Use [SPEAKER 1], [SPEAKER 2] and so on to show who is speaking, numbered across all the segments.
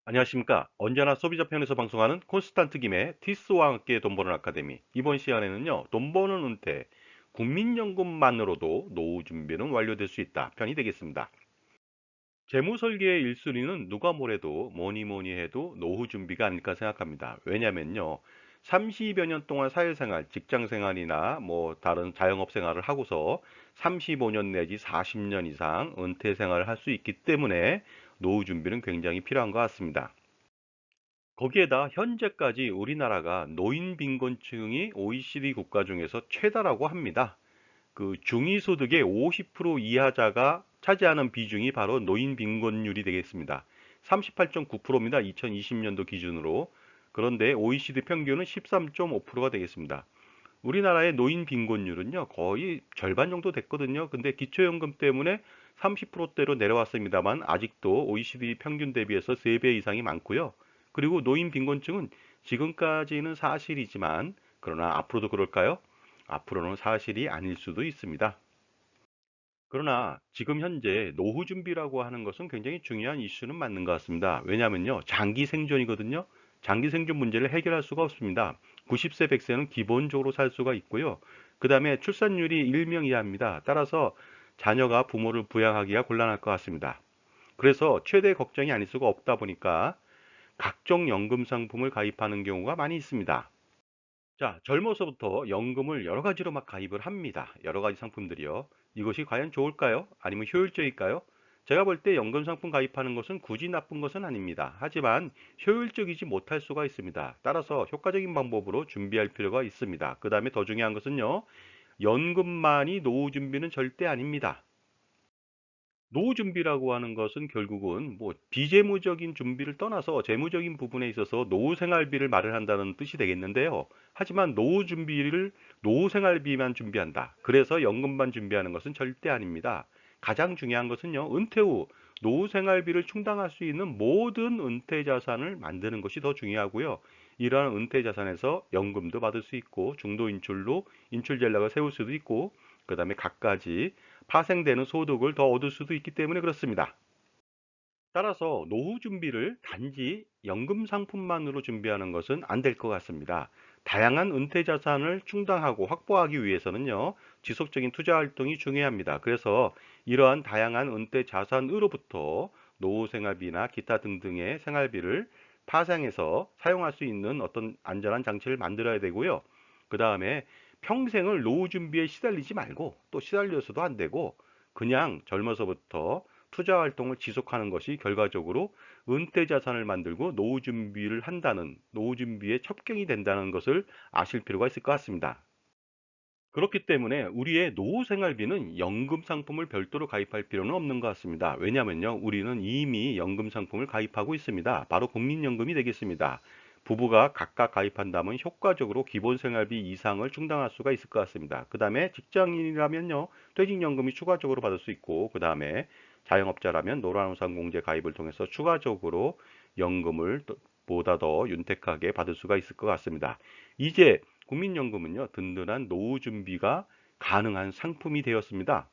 [SPEAKER 1] 안녕하십니까. 언제나 소비자 편에서 방송하는 콘스탄트 김의 티스와 함께 돈 버는 아카데미. 이번 시간에는요, 돈 버는 은퇴, 국민연금만으로도 노후 준비는 완료될 수 있다 편이 되겠습니다. 재무 설계의 1순위는 누가 뭐래도 뭐니 뭐니 해도 노후 준비가 아닐까 생각합니다. 왜냐면요, 30여 년 동안 사회생활, 직장생활이나 뭐 다른 자영업 생활을 하고서 35년 내지 40년 이상 은퇴 생활을 할 수 있기 때문에 노후 준비는 굉장히 필요한 것 같습니다. 거기에다 현재까지 우리나라가 노인 빈곤층이 OECD 국가 중에서 최다라고 합니다. 그 중위소득의 50% 이하자가 차지하는 비중이 바로 노인 빈곤율이 되겠습니다. 38.9%입니다. 2020년도 기준으로. 그런데 OECD 평균은 13.5%가 되겠습니다. 우리나라의 노인 빈곤율은요, 거의 절반 정도 됐거든요. 근데 기초연금 때문에 30%대로 내려왔습니다만 아직도 OECD 평균 대비해서 3배 이상이 많고요. 그리고 노인 빈곤층은 지금까지는 사실이지만 그러나 앞으로도 그럴까요? 앞으로는 사실이 아닐 수도 있습니다. 그러나 지금 현재 노후 준비라고 하는 것은 굉장히 중요한 이슈는 맞는 것 같습니다. 왜냐하면요, 장기 생존이거든요. 장기 생존 문제를 해결할 수가 없습니다. 90세, 100세는 기본적으로 살 수가 있고요. 그 다음에 출산율이 1명 이하입니다. 따라서 자녀가 부모를 부양하기가 곤란할 것 같습니다. 그래서 최대 걱정이 아닐 수가 없다 보니까 각종 연금 상품을 가입하는 경우가 많이 있습니다. 자, 젊어서부터 연금을 여러 가지로 막 가입을 합니다. 여러 가지 상품들이요. 이것이 과연 좋을까요? 아니면 효율적일까요? 제가 볼 때 연금 상품 가입하는 것은 굳이 나쁜 것은 아닙니다. 하지만 효율적이지 못할 수가 있습니다. 따라서 효과적인 방법으로 준비할 필요가 있습니다. 그 다음에 더 중요한 것은요, 연금만이 노후 준비는 절대 아닙니다. 노후 준비라고 하는 것은 결국은 뭐 비재무적인 준비를 떠나서 재무적인 부분에 있어서 노후 생활비를 마련한다는 뜻이 되겠는데요. 하지만 노후 생활비만 준비한다. 그래서 연금만 준비하는 것은 절대 아닙니다. 가장 중요한 것은요, 은퇴 후 노후 생활비를 충당할 수 있는 모든 은퇴 자산을 만드는 것이 더 중요하고요. 이러한 은퇴 자산에서 연금도 받을 수 있고 중도 인출로 인출 전략을 세울 수도 있고 그다음에 갖가지 파생되는 소득을 더 얻을 수도 있기 때문에 그렇습니다. 따라서 노후 준비를 단지 연금 상품만으로 준비하는 것은 안 될 것 같습니다. 다양한 은퇴 자산을 충당하고 확보하기 위해서는요, 지속적인 투자 활동이 중요합니다. 그래서 이러한 다양한 은퇴 자산으로부터 노후 생활비나 기타 등등의 생활비를 파생해서 사용할 수 있는 어떤 안전한 장치를 만들어야 되고요. 그 다음에 평생을 노후 준비에 시달리지 말고 또 시달려서도 안 되고 그냥 젊어서부터 투자 활동을 지속하는 것이 결과적으로 은퇴 자산을 만들고 노후 준비를 한다는 노후 준비의 첩경이 된다는 것을 아실 필요가 있을 것 같습니다. 그렇기 때문에 우리의 노후 생활비는 연금 상품을 별도로 가입할 필요는 없는 것 같습니다. 왜냐하면요, 우리는 이미 연금 상품을 가입하고 있습니다. 바로 국민연금이 되겠습니다. 부부가 각각 가입한다면 효과적으로 기본 생활비 이상을 충당할 수가 있을 것 같습니다. 그 다음에 직장인이라면요, 퇴직연금이 추가적으로 받을 수 있고, 그 다음에 자영업자라면 노란우산공제 가입을 통해서 추가적으로 연금을 보다 더 윤택하게 받을 수가 있을 것 같습니다. 이제 국민연금은요, 든든한 노후 준비가 가능한 상품이 되었습니다.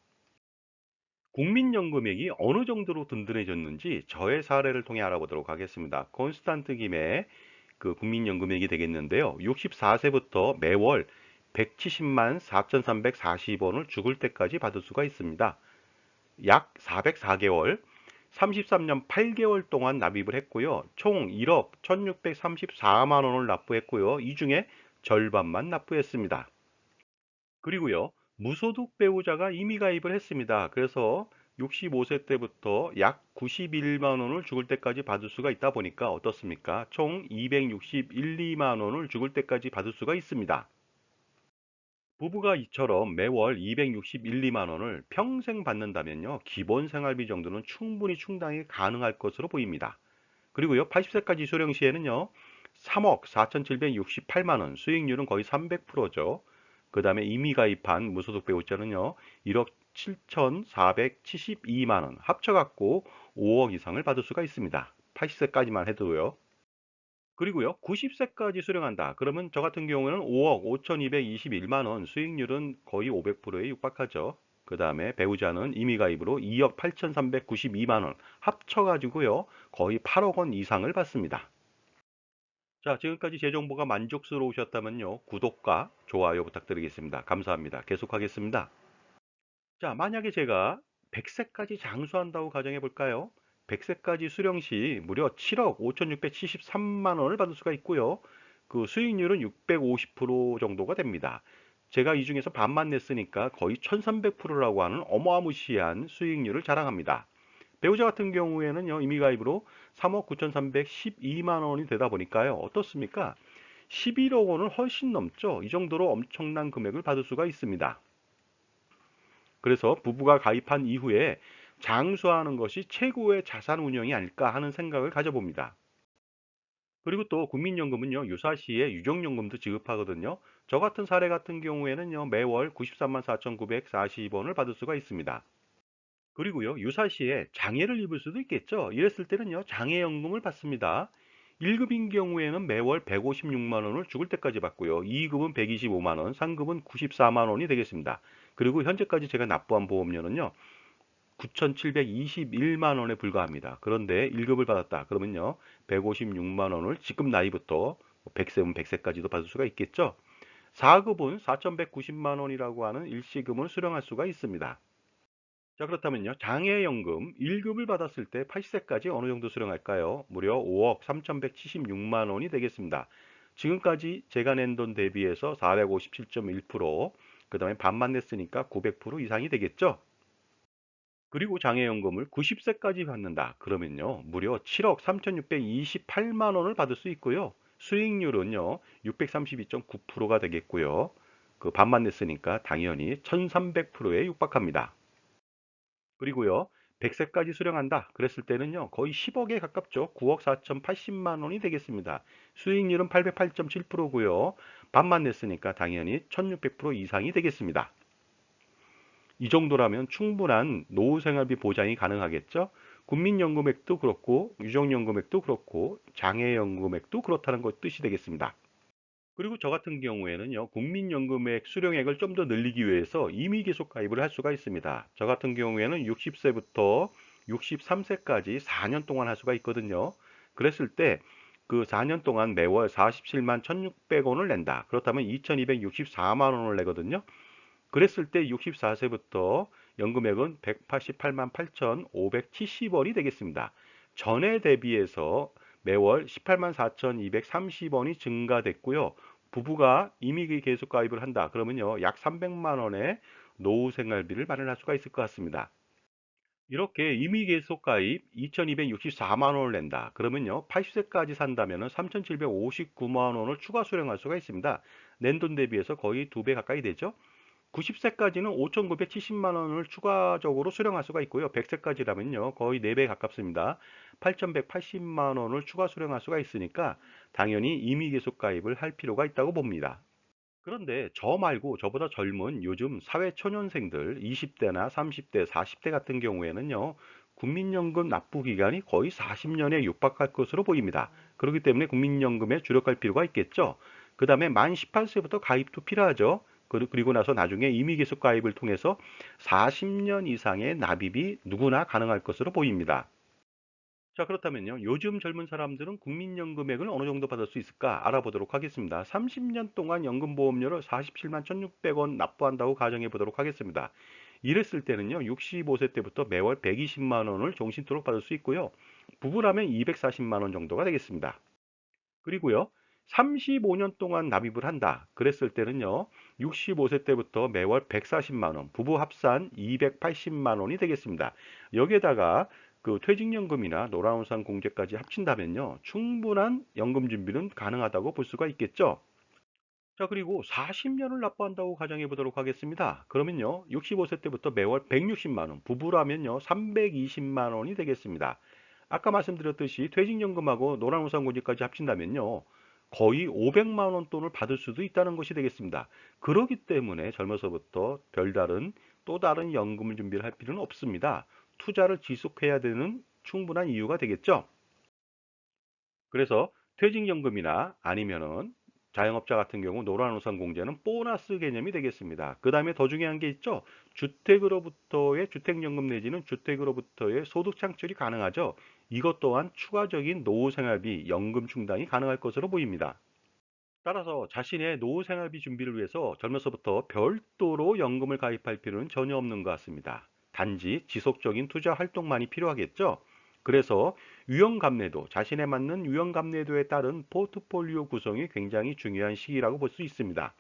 [SPEAKER 1] 국민연금액이 어느 정도로 든든해졌는지 저의 사례를 통해 알아보도록 하겠습니다. 콘스탄트 김의 그 국민연금액이 되겠는데요. 64세부터 매월 170만 4,340원을 죽을 때까지 받을 수가 있습니다. 약 404개월, 33년 8개월 동안 납입을 했고요. 총 1억 1,634만 원을 납부했고요. 이 중에 절반만 납부했습니다. 그리고요, 무소득 배우자가 이미 가입을 했습니다. 그래서 65세 때부터 약 91만 원을 죽을 때까지 받을 수가 있다 보니까 어떻습니까? 총 261, 2만 원을 죽을 때까지 받을 수가 있습니다. 부부가 이처럼 매월 261, 2만 원을 평생 받는다면요, 기본 생활비 정도는 충분히 충당이 가능할 것으로 보입니다. 그리고요, 80세까지 수령 시에는요, 3억 4,768만 원, 수익률은 거의 300%죠. 그 다음에 이미 가입한 무소득 배우자는요, 1억 7,472만 원, 합쳐갖고 5억 이상을 받을 수가 있습니다. 80세까지만 해도요. 그리고요, 90세까지 수령한다. 그러면 저 같은 경우에는 5억 5,221만 원, 수익률은 거의 500%에 육박하죠. 그 다음에 배우자는 임의가입으로 2억 8,392만 원 합쳐가지고요. 거의 8억 원 이상을 받습니다. 자, 지금까지 제 정보가 만족스러우셨다면요. 구독과 좋아요 부탁드리겠습니다. 감사합니다. 계속하겠습니다. 자, 만약에 제가 100세까지 장수한다고 가정해 볼까요? 100세까지 수령 시 무려 7억 5,673만 원을 받을 수가 있고요. 그 수익률은 650% 정도가 됩니다. 제가 이 중에서 반만 냈으니까 거의 1300%라고 하는 어마무시한 수익률을 자랑합니다. 배우자 같은 경우에는요, 임의가입으로 3억 9,312만 원이 되다 보니까요, 어떻습니까? 11억 원을 훨씬 넘죠. 이 정도로 엄청난 금액을 받을 수가 있습니다. 그래서 부부가 가입한 이후에 장수하는 것이 최고의 자산 운용이 아닐까 하는 생각을 가져봅니다. 그리고 또 국민연금은요, 유사시에 유족연금도 지급하거든요. 저 같은 사례 같은 경우에는요, 매월 93만 4,940원을 받을 수가 있습니다. 그리고요, 유사시에 장애를 입을 수도 있겠죠. 이랬을 때는요, 장애연금을 받습니다. 1급인 경우에는 매월 156만 원을 죽을 때까지 받고요. 2급은 125만 원, 3급은 94만 원이 되겠습니다. 그리고 현재까지 제가 납부한 보험료는요, 9,721만 원에 불과합니다. 그런데 1급을 받았다. 그러면요, 156만 원을 지금 나이부터 100세면 100세까지도 받을 수가 있겠죠. 4급은 4,190만 원이라고 하는 일시금을 수령할 수가 있습니다. 자, 그렇다면요. 장애연금 1급을 받았을 때 80세까지 어느 정도 수령할까요? 무려 5억 3,176만 원이 되겠습니다. 지금까지 제가 낸 돈 대비해서 457.1%, 그 다음에 반만 냈으니까 900% 이상이 되겠죠? 그리고 장애연금을 90세까지 받는다. 그러면요. 무려 7억 3,628만 원을 받을 수 있고요. 수익률은요. 632.9%가 되겠고요. 그 반만 냈으니까 당연히 1,300%에 육박합니다. 그리고요. 100세까지 수령한다. 그랬을 때는요. 거의 10억에 가깝죠. 9억 4,080만 원이 되겠습니다. 수익률은 808.7%고요. 반만 냈으니까 당연히 1,600% 이상이 되겠습니다. 이 정도라면 충분한 노후생활비 보장이 가능하겠죠. 국민연금액도 그렇고 유족연금액도 그렇고 장애연금액도 그렇다는 것 뜻이 되겠습니다. 그리고 저 같은 경우에는요, 국민연금액 수령액을 좀 더 늘리기 위해서 임의 계속 가입을 할 수가 있습니다. 저 같은 경우에는 60세부터 63세까지 4년 동안 할 수가 있거든요. 그랬을 때 그 4년 동안 매월 47만 1,600원을 낸다. 그렇다면 2,264만 원을 내거든요. 그랬을 때 64세부터 연금액은 188만 8,570원이 되겠습니다. 전에 대비해서 매월 18만 4,230원이 증가됐고요. 부부가 임의 계속 가입을 한다. 그러면요, 약 300만 원의 노후 생활비를 마련할 수가 있을 것 같습니다. 이렇게 임의 계속 가입 2,264만 원을 낸다. 그러면요, 80세까지 산다면 3,759만 원을 추가 수령할 수가 있습니다. 낸 돈 대비해서 거의 2배 가까이 되죠. 90세까지는 5,970만 원을 추가적으로 수령할 수가 있고요. 100세까지라면요. 거의 4배 가깝습니다. 8,180만 원을 추가 수령할 수가 있으니까 당연히 임의 계속 가입을 할 필요가 있다고 봅니다. 그런데 저 말고 저보다 젊은 요즘 사회초년생들 20대나 30대, 40대 같은 경우에는요. 국민연금 납부 기간이 거의 40년에 육박할 것으로 보입니다. 그렇기 때문에 국민연금에 주력할 필요가 있겠죠. 그 다음에 만 18세부터 가입도 필요하죠. 그리고 나서 나중에 임의계속 가입을 통해서 40년 이상의 납입이 누구나 가능할 것으로 보입니다. 자, 그렇다면요. 요즘 젊은 사람들은 국민연금액을 어느 정도 받을 수 있을까 알아보도록 하겠습니다. 30년 동안 연금보험료를 47만 1,600원 납부한다고 가정해 보도록 하겠습니다. 이랬을 때는요. 65세 때부터 매월 120만 원을 종신토록 받을 수 있고요. 부부라면 240만 원 정도가 되겠습니다. 그리고요. 35년 동안 납입을 한다. 그랬을 때는요. 65세 때부터 매월 140만 원, 부부 합산 280만 원이 되겠습니다. 여기에다가 그 퇴직연금이나 노란우산 공제까지 합친다면요. 충분한 연금 준비는 가능하다고 볼 수가 있겠죠. 자, 그리고 40년을 납부한다고 가정해 보도록 하겠습니다. 그러면요. 65세 때부터 매월 160만 원, 부부라면요. 320만 원이 되겠습니다. 아까 말씀드렸듯이 퇴직연금하고 노란우산공제까지 합친다면요. 거의 500만 원 돈을 받을 수도 있다는 것이 되겠습니다. 그렇기 때문에 젊어서부터 별다른 또 다른 연금을 준비를 할 필요는 없습니다. 투자를 지속해야 되는 충분한 이유가 되겠죠. 그래서 퇴직연금이나 아니면은 자영업자 같은 경우 노란우산 공제는 보너스 개념이 되겠습니다. 그 다음에 더 중요한 게 있죠. 주택으로부터의 주택연금 내지는 주택으로부터의 소득 창출이 가능하죠. 이것 또한 추가적인 노후 생활비 연금 충당이 가능할 것으로 보입니다. 따라서 자신의 노후 생활비 준비를 위해서 젊어서부터 별도로 연금을 가입할 필요는 전혀 없는 것 같습니다. 단지 지속적인 투자 활동만이 필요하겠죠. 그래서 유형감내도, 자신에 맞는 유형감내도에 따른 포트폴리오 구성이 굉장히 중요한 시기라고 볼 수 있습니다.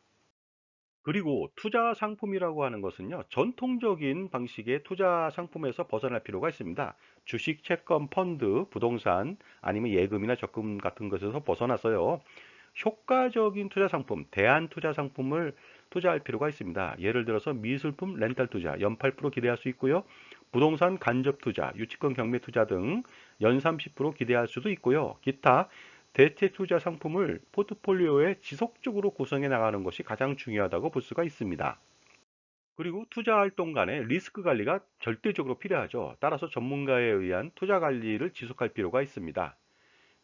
[SPEAKER 1] 그리고 투자 상품이라고 하는 것은요, 전통적인 방식의 투자 상품에서 벗어날 필요가 있습니다. 주식, 채권, 펀드, 부동산, 아니면 예금이나 적금 같은 것에서 벗어나서요, 효과적인 투자 상품, 대안 투자 상품을 투자할 필요가 있습니다. 예를 들어서 미술품 렌탈 투자, 연 8% 기대할 수 있고요. 부동산 간접 투자, 유치권 경매 투자 등 연 30% 기대할 수도 있고요. 기타 대체 투자 상품을 포트폴리오에 지속적으로 구성해 나가는 것이 가장 중요하다고 볼 수가 있습니다. 그리고 투자 활동 간의 리스크 관리가 절대적으로 필요하죠. 따라서 전문가에 의한 투자 관리를 지속할 필요가 있습니다.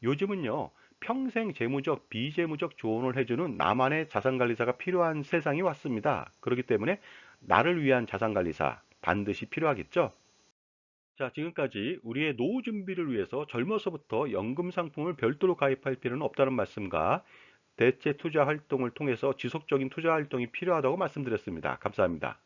[SPEAKER 1] 요즘은요, 평생 재무적, 비재무적 조언을 해주는 나만의 자산관리사가 필요한 세상이 왔습니다. 그렇기 때문에 나를 위한 자산관리사 반드시 필요하겠죠? 자, 지금까지 우리의 노후 준비를 위해서 젊어서부터 연금 상품을 별도로 가입할 필요는 없다는 말씀과 대체 투자 활동을 통해서 지속적인 투자 활동이 필요하다고 말씀드렸습니다. 감사합니다.